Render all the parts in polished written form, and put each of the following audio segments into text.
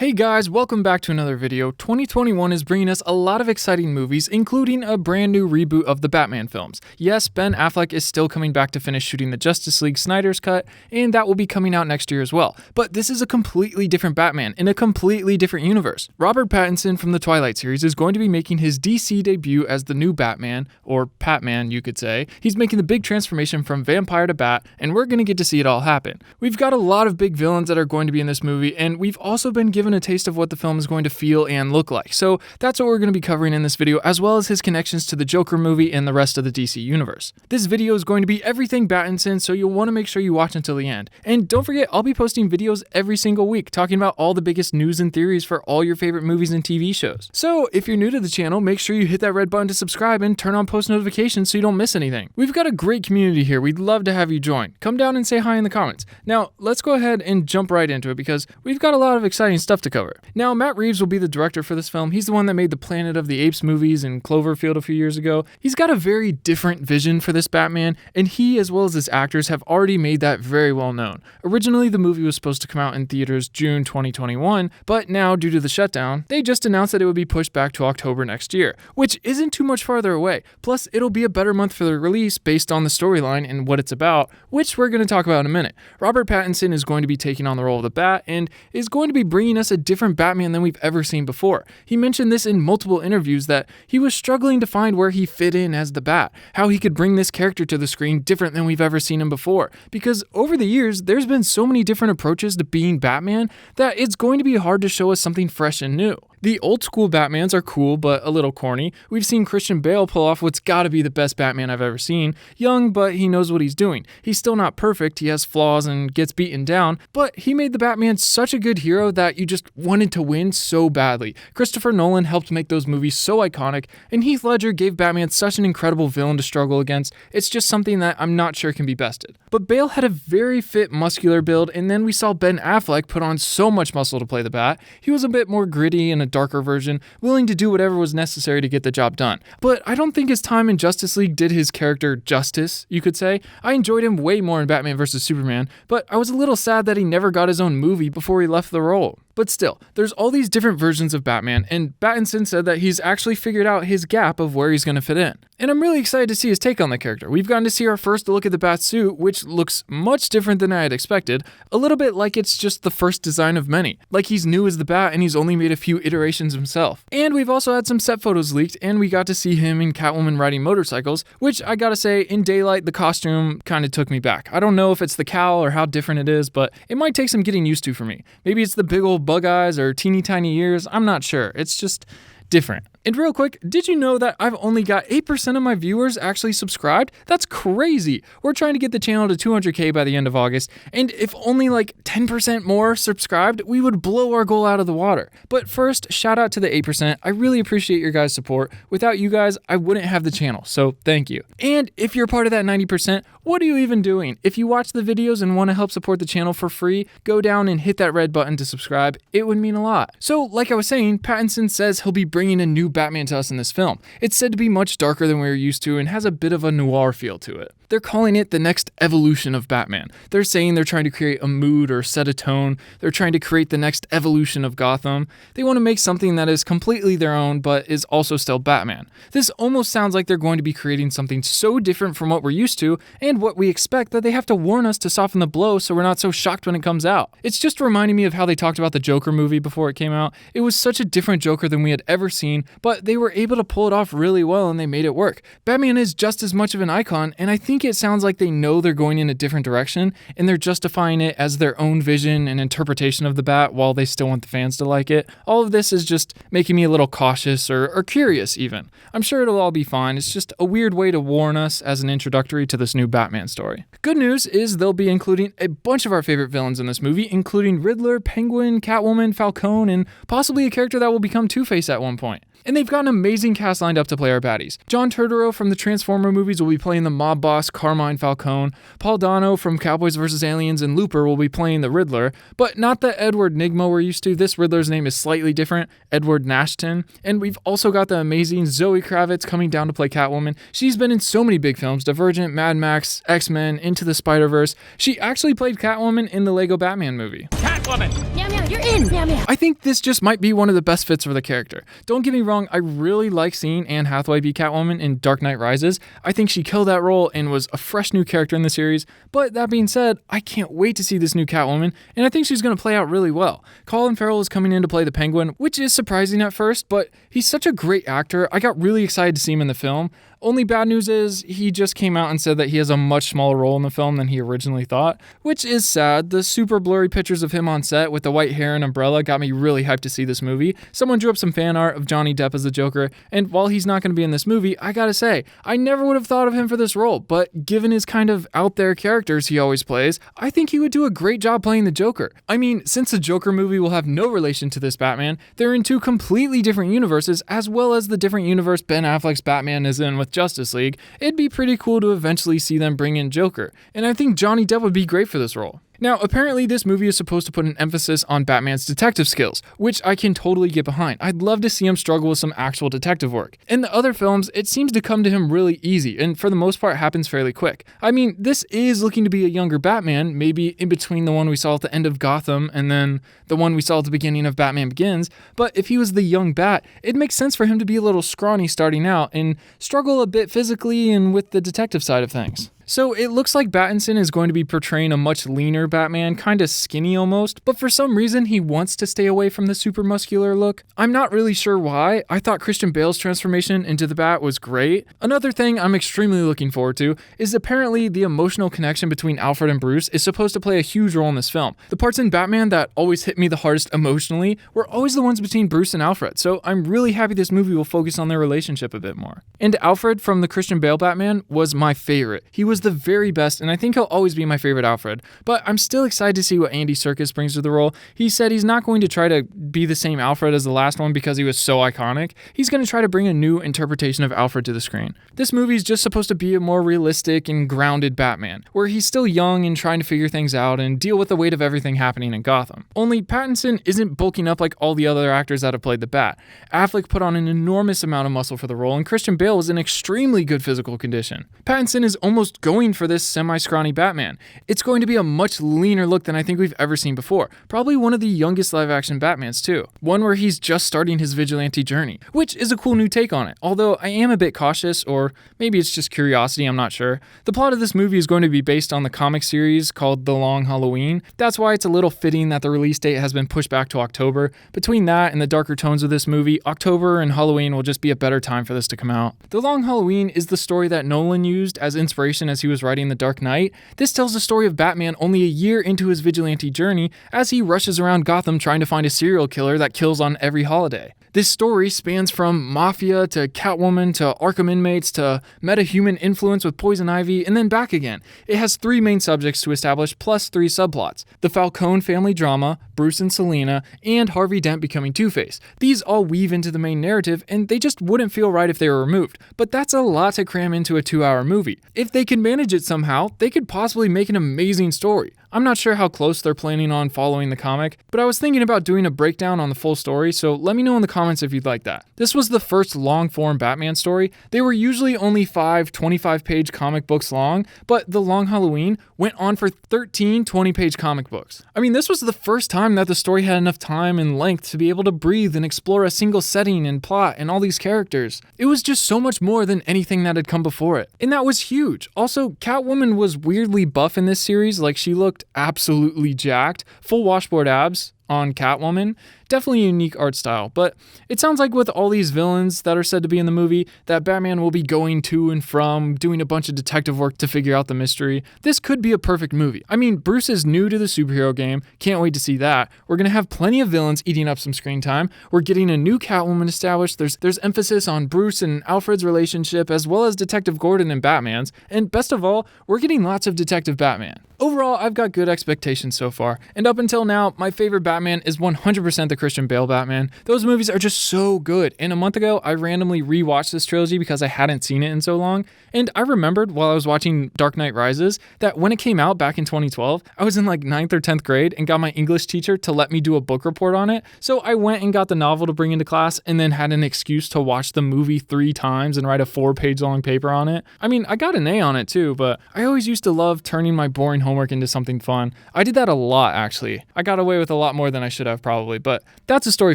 Hey guys, welcome back to another video. 2021 is bringing us a lot of exciting movies, including a brand new reboot of the Batman films. Yes, Ben Affleck is still coming back to finish shooting the Justice League Snyder's Cut, and that will be coming out next year as well. But this is a completely different Batman in a completely different universe. Robert Pattinson from the Twilight series is going to be making his DC debut as the new Batman, or Patman you could say. He's making the big transformation from vampire to bat, and we're going to get to see it all happen. We've got a lot of big villains that are going to be in this movie, and we've also been given a taste of what the film is going to feel and look like. So that's what we're going to be covering in this video, as well as his connections to the Joker movie and the rest of the DC universe. This video is going to be everything Pattinson, so you'll want to make sure you watch until the end. And don't forget, I'll be posting videos every single week talking about all the biggest news and theories for all your favorite movies and TV shows. So if you're new to the channel, make sure you hit that red button to subscribe and turn on post notifications so you don't miss anything. We've got a great community here. We'd love to have you join. Come down and say hi in the comments. Now, let's go ahead and jump right into it because we've got a lot of exciting stuff to cover. Now, Matt Reeves will be the director for this film. He's the one that made the Planet of the Apes movies and Cloverfield a few years ago. He's got a very different vision for this Batman, and he, as well as his actors, have already made that very well known. Originally, the movie was supposed to come out in theaters June 2021, but now, due to the shutdown, they just announced that it would be pushed back to October next year, which isn't too much farther away. Plus, it'll be a better month for the release based on the storyline and what it's about, which we're going to talk about in a minute. Robert Pattinson is going to be taking on the role of the Bat and is going to be bringing us a different Batman than we've ever seen before. He mentioned this in multiple interviews that he was struggling to find where he fit in as the Bat, how he could bring this character to the screen different than we've ever seen him before. Because over the years, there's been so many different approaches to being Batman that it's going to be hard to show us something fresh and new. The old school Batmans are cool, but a little corny. We've seen Christian Bale pull off what's gotta be the best Batman I've ever seen. Young, but he knows what he's doing. He's still not perfect, he has flaws and gets beaten down, but he made the Batman such a good hero that you just wanted to win so badly. Christopher Nolan helped make those movies so iconic, and Heath Ledger gave Batman such an incredible villain to struggle against. It's just something that I'm not sure can be bested. But Bale had a very fit, muscular build, and then we saw Ben Affleck put on so much muscle to play the Bat. He was a bit more gritty and a darker version, willing to do whatever was necessary to get the job done. But I don't think his time in Justice League did his character justice, you could say. I enjoyed him way more in Batman vs. Superman, but I was a little sad that he never got his own movie before he left the role. But still, there's all these different versions of Batman, and Pattinson said that he's actually figured out his gap of where he's going to fit in. And I'm really excited to see his take on the character. We've gotten to see our first look at the Bat suit, which looks much different than I had expected, a little bit like it's just the first design of many, like he's new as the Bat and he's only made a few iterations himself. And we've also had some set photos leaked, and we got to see him and Catwoman riding motorcycles, which I gotta say, in daylight, the costume kind of took me back. I don't know if it's the cowl or how different it is, but it might take some getting used to for me. Maybe it's the big old bug eyes or teeny tiny ears, I'm not sure. It's just different. And real quick, did you know that I've only got 8% of my viewers actually subscribed? That's crazy. We're trying to get the channel to 200K by the end of August, and if only like 10% more subscribed, we would blow our goal out of the water. But first, shout out to the 8%. I really appreciate your guys' support. Without you guys, I wouldn't have the channel, so thank you. And if you're part of that 90%, what are you even doing? If you watch the videos and want to help support the channel for free, go down and hit that red button to subscribe. It would mean a lot. So, like I was saying, Pattinson says he'll be bringing a new Batman to us in this film. It's said to be much darker than we were used to and has a bit of a noir feel to it. They're calling it the next evolution of Batman. They're saying they're trying to create a mood or set a tone. They're trying to create the next evolution of Gotham. They want to make something that is completely their own but is also still Batman. This almost sounds like they're going to be creating something so different from what we're used to and what we expect that they have to warn us to soften the blow so we're not so shocked when it comes out. It's just reminding me of how they talked about the Joker movie before it came out. It was such a different Joker than we had ever seen, but they were able to pull it off really well and they made it work. Batman is just as much of an icon, and I think it sounds like they know they're going in a different direction and they're justifying it as their own vision and interpretation of the Bat while they still want the fans to like it. All of this is just making me a little cautious or curious even. I'm sure it'll all be fine. It's just a weird way to warn us as an introductory to this new Batman story. Good news is they'll be including a bunch of our favorite villains in this movie, including Riddler, Penguin, Catwoman, Falcone, and possibly a character that will become Two-Face at one point. And they've got an amazing cast lined up to play our baddies. John Turturro from the Transformer movies will be playing the mob boss Carmine Falcone. Paul Dano from Cowboys vs. Aliens and Looper will be playing the Riddler, but not the Edward Nygma we're used to. This Riddler's name is slightly different, Edward Nashton. And we've also got the amazing Zoe Kravitz coming down to play Catwoman. She's been in so many big films, Divergent, Mad Max, X-Men, Into the Spider-Verse. She actually played Catwoman in the Lego Batman movie. Catwoman! Meow meow, you're in! Meow meow. I think this just might be one of the best fits for the character. Don't get me wrong, I really like seeing Anne Hathaway be Catwoman in Dark Knight Rises. I think she killed that role and was a fresh new character in the series, but that being said, I can't wait to see this new Catwoman, and I think she's going to play out really well. Colin Farrell is coming in to play the Penguin, which is surprising at first, but he's such a great actor. I got really excited to see him in the film. Only bad news is he just came out and said that he has a much smaller role in the film than he originally thought, which is sad. The super blurry pictures of him on set with the white hair and umbrella got me really hyped to see this movie. Someone drew up some fan art of Johnny Depp as the Joker, and while he's not going to be in this movie, I gotta say, I never would have thought of him for this role, but given his kind of out there characters he always plays, I think he would do a great job playing the Joker. I mean, since the Joker movie will have no relation to this Batman, they're in two completely different universes, as well as the different universe Ben Affleck's Batman is in with Justice League. It'd be pretty cool to eventually see them bring in Joker, and I think Johnny Depp would be great for this role. Now, apparently this movie is supposed to put an emphasis on Batman's detective skills, which I can totally get behind. I'd love to see him struggle with some actual detective work. In the other films, it seems to come to him really easy, and for the most part happens fairly quick. I mean, this is looking to be a younger Batman, maybe in between the one we saw at the end of Gotham and then the one we saw at the beginning of Batman Begins, but if he was the young Bat, it makes sense for him to be a little scrawny starting out and struggle a bit physically and with the detective side of things. So it looks like Pattinson is going to be portraying a much leaner Batman, kinda skinny almost, but for some reason he wants to stay away from the super muscular look. I'm not really sure why. I thought Christian Bale's transformation into the Bat was great. Another thing I'm extremely looking forward to is apparently the emotional connection between Alfred and Bruce is supposed to play a huge role in this film. The parts in Batman that always hit me the hardest emotionally were always the ones between Bruce and Alfred, so I'm really happy this movie will focus on their relationship a bit more. And Alfred from the Christian Bale Batman was my favorite. He was the very best, and I think he'll always be my favorite Alfred, but I'm still excited to see what Andy Serkis brings to the role. He said he's not going to try to be the same Alfred as the last one because he was so iconic. He's going to try to bring a new interpretation of Alfred to the screen. This movie is just supposed to be a more realistic and grounded Batman, where he's still young and trying to figure things out and deal with the weight of everything happening in Gotham. Only Pattinson isn't bulking up like all the other actors that have played the Bat. Affleck put on an enormous amount of muscle for the role, and Christian Bale was in extremely good physical condition. Pattinson is almost going for this semi-scrawny Batman. It's going to be a much leaner look than I think we've ever seen before. Probably one of the youngest live-action Batmans too. One where he's just starting his vigilante journey, which is a cool new take on it. Although I am a bit cautious, or maybe it's just curiosity, I'm not sure. The plot of this movie is going to be based on the comic series called The Long Halloween. That's why it's a little fitting that the release date has been pushed back to October. Between that and the darker tones of this movie, October and Halloween will just be a better time for this to come out. The Long Halloween is the story that Nolan used as inspiration as he was writing The Dark Knight. This tells the story of Batman only a year into his vigilante journey as he rushes around Gotham trying to find a serial killer that kills on every holiday. This story spans from Mafia to Catwoman to Arkham inmates to meta-human influence with Poison Ivy and then back again. It has three main subjects to establish plus three subplots. The Falcone family drama, Bruce and Selina, and Harvey Dent becoming Two-Face. These all weave into the main narrative and they just wouldn't feel right if they were removed. But that's a lot to cram into a 2-hour movie. If they can manage it somehow, they could possibly make an amazing story. I'm not sure how close they're planning on following the comic, but I was thinking about doing a breakdown on the full story, so let me know in the comments if you'd like that. This was the first long-form Batman story. They were usually only 5 25-page comic books long, but The Long Halloween went on for 13 20-page comic books. I mean, this was the first time that the story had enough time and length to be able to breathe and explore a single setting and plot and all these characters. It was just so much more than anything that had come before it, and that was huge. Also, Catwoman was weirdly buff in this series, like she looked absolutely jacked, full washboard abs on Catwoman. Definitely a unique art style, but it sounds like with all these villains that are said to be in the movie, that Batman will be going to and from, doing a bunch of detective work to figure out the mystery. This could be a perfect movie. I mean, Bruce is new to the superhero game, can't wait to see that. We're gonna have plenty of villains eating up some screen time. We're getting a new Catwoman established. There's emphasis on Bruce and Alfred's relationship, as well as Detective Gordon and Batman's, and best of all, we're getting lots of Detective Batman. Overall, I've got good expectations so far, and up until now, my favorite Batman is 100% the Christian Bale Batman. Those movies are just so good, and a month ago, I randomly rewatched this trilogy because I hadn't seen it in so long, and I remembered while I was watching Dark Knight Rises that when it came out back in 2012, I was in like 9th or 10th grade and got my English teacher to let me do a book report on it, so I went and got the novel to bring into class and then had an excuse to watch the movie 3 times and write a 4-page long paper on it. I mean, I got an A on it too, but I always used to love turning my boring homework into something fun. I did that a lot, actually. I got away with a lot more than I should have probably, but that's a story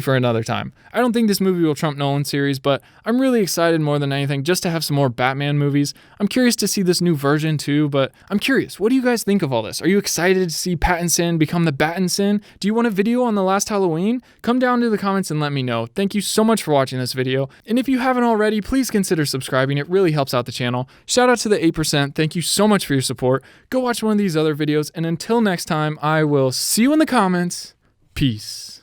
for another time. I don't think this movie will trump Nolan's series, but I'm really excited more than anything just to have some more Batman movies. I'm curious to see this new version too, but I'm curious, what do you guys think of all this? Are you excited to see Pattinson become the Pattinson? Do you want a video on the last Halloween? Come down to the comments and let me know. Thank you so much for watching this video, and if you haven't already, please consider subscribing. It really helps out the channel. Shout out to the 8%. Thank you so much for your support. Go watch one of these other videos, and until next time, I will see you in the comments. Peace.